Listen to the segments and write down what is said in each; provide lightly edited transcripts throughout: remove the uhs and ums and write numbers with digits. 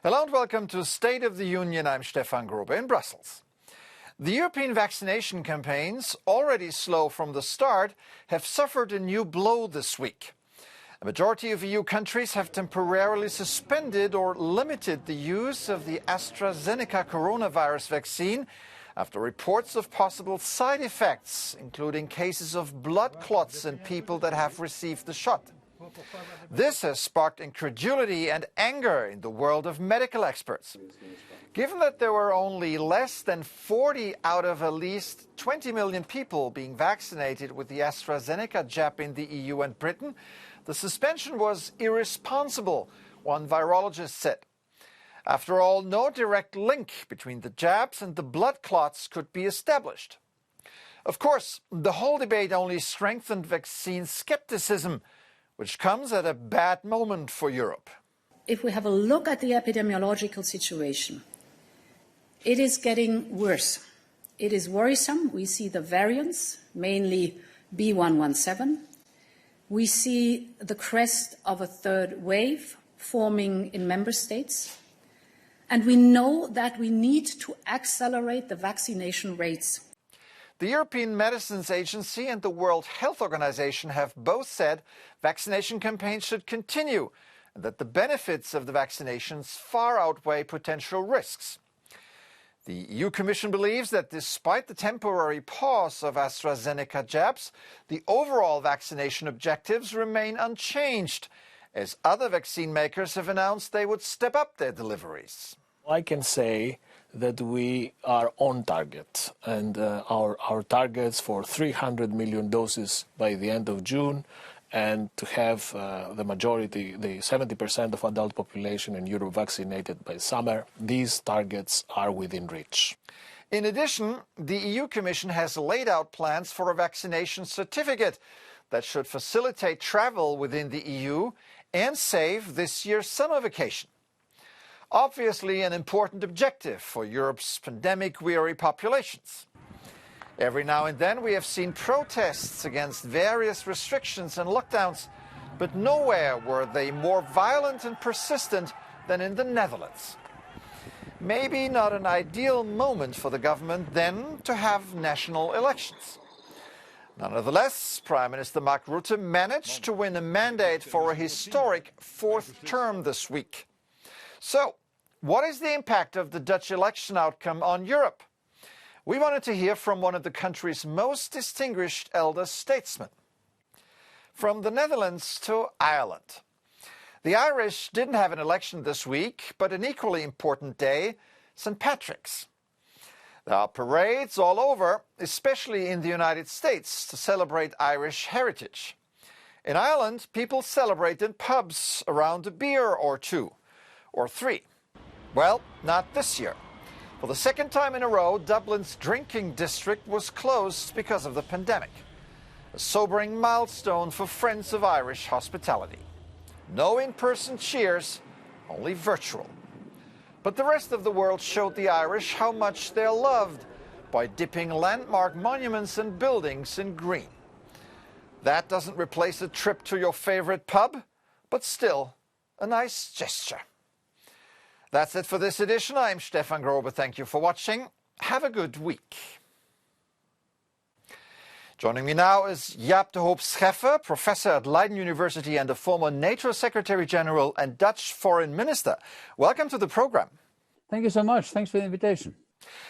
Hello and welcome to State of the Union. I'm Stefan Grobe in Brussels. The European vaccination campaigns, already slow from the start, have suffered a new blow this week. A majority of EU countries have temporarily suspended or limited the use of the AstraZeneca coronavirus vaccine after reports of possible side effects, including cases of blood clots in people that have received the shot. This has sparked incredulity and anger in the world of medical experts. Given that there were only less than 40 out of at least 20 million people being vaccinated with the AstraZeneca jab in the EU and Britain, the suspension was irresponsible, one virologist said. After all, no direct link between the jabs and the blood clots could be established. Of course, the whole debate only strengthened vaccine skepticism, which comes at a bad moment for Europe. If we have a look at the epidemiological situation, it is getting worse. It is worrisome. We see the variants, mainly B.1.1.7. We see the crest of a third wave forming in member states. And we know that we need to accelerate the vaccination rates. The European Medicines Agency and the World Health Organization have both said vaccination campaigns should continue and that the benefits of the vaccinations far outweigh potential risks. The EU Commission believes that despite the temporary pause of AstraZeneca jabs, the overall vaccination objectives remain unchanged, as other vaccine makers have announced they would step up their deliveries. I can say that we are on target, and our targets for 300 million doses by the end of June, and to have the majority, the 70% of adult population in Europe vaccinated by summer, these targets are within reach. In addition, the EU Commission has laid out plans for a vaccination certificate that should facilitate travel within the EU and save this year's summer vacation. Obviously an important objective for Europe's pandemic-weary populations. Every now and then we have seen protests against various restrictions and lockdowns, but nowhere were they more violent and persistent than in the Netherlands. Maybe not an ideal moment for the government then to have national elections. Nonetheless, Prime Minister Mark Rutte managed to win a mandate for a historic fourth term this week. So, what is the impact of the Dutch election outcome on Europe? We wanted to hear from one of the country's most distinguished elder statesmen. From the Netherlands to Ireland. The Irish didn't have an election this week, but an equally important day, St. Patrick's. There are parades all over, especially in the United States, to celebrate Irish heritage. In Ireland, people celebrate in pubs around a beer or two, or three. Well, not this year. For the second time in a row, Dublin's drinking district was closed because of the pandemic. A sobering milestone for friends of Irish hospitality. No in-person cheers, only virtual. But the rest of the world showed the Irish how much they're loved by dipping landmark monuments and buildings in green. That doesn't replace a trip to your favorite pub, but still a nice gesture. That's it for this edition. I'm Stefan Grobe. Thank you for watching. Have a good week. Joining me now is Jaap de Hoop Scheffer, professor at Leiden University and a former NATO Secretary General and Dutch Foreign Minister. Welcome to the program. Thank you so much. Thanks for the invitation.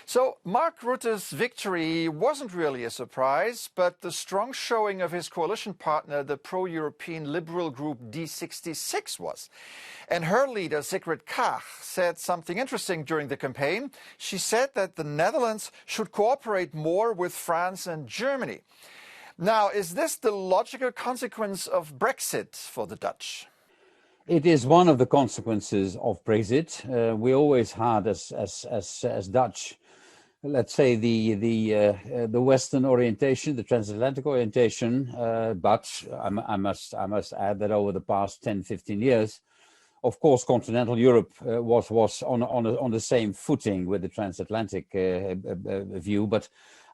So, Mark Rutte's victory wasn't really a surprise, but the strong showing of his coalition partner, the pro-European liberal group D66, was. And her leader, Sigrid Kaag, said something interesting during the campaign. She said that the Netherlands should cooperate more with France and Germany. Now, is this the logical consequence of Brexit for the Dutch? It is one of the consequences of Brexit. We always had, as Dutch, let's say the Western orientation, the transatlantic orientation. But I must add that over the past 10, 15 years, of course, continental Europe was on the same footing with the transatlantic view. But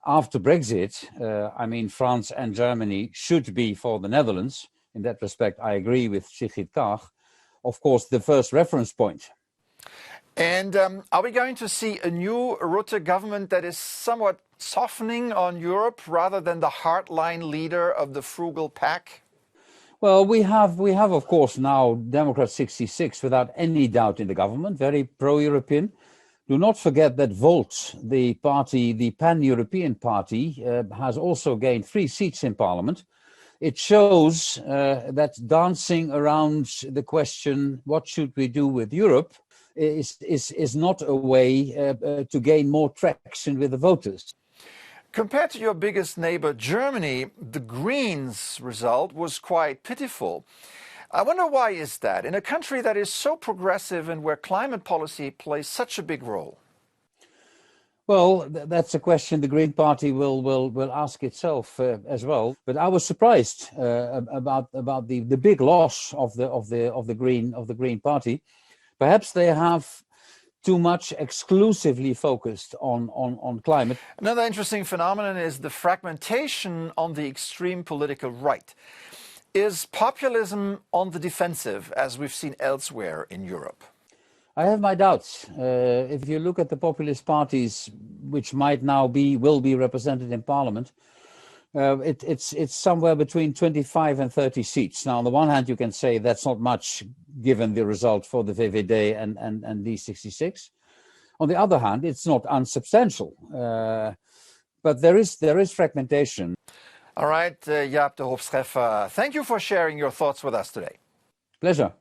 after Brexit, I mean, France and Germany should be for the Netherlands. In that respect, I agree with Sigrid Kaag. Of course, the first reference point. And are we going to see a new Rutte government that is somewhat softening on Europe rather than the hardline leader of the frugal pack? Well, we have of course now Democrat 66 without any doubt in the government, very pro-European. Do not forget that Volt, the party, the pan-European party, has also gained 3 seats in parliament. It shows that dancing around the question, what should we do with Europe, is not a way to gain more traction with the voters. Compared to your biggest neighbor, Germany, the Greens' result was quite pitiful. I wonder why is that, in a country that is so progressive and where climate policy plays such a big role? Well, that's a question the Green Party will ask itself as well. But I was surprised about the big loss of the Green Party. Perhaps they have too much exclusively focused on climate. Another interesting phenomenon is the fragmentation on the extreme political right. Is populism on the defensive, as we've seen elsewhere in Europe? I have my doubts. If you look at the populist parties, which will be represented in parliament, it's somewhere between 25 and 30 seats. Now, on the one hand, you can say that's not much given the result for the VVD and D66. On the other hand, it's not unsubstantial. But there is fragmentation. All right, Jaap de Hoop Scheffer, thank you for sharing your thoughts with us today. Pleasure.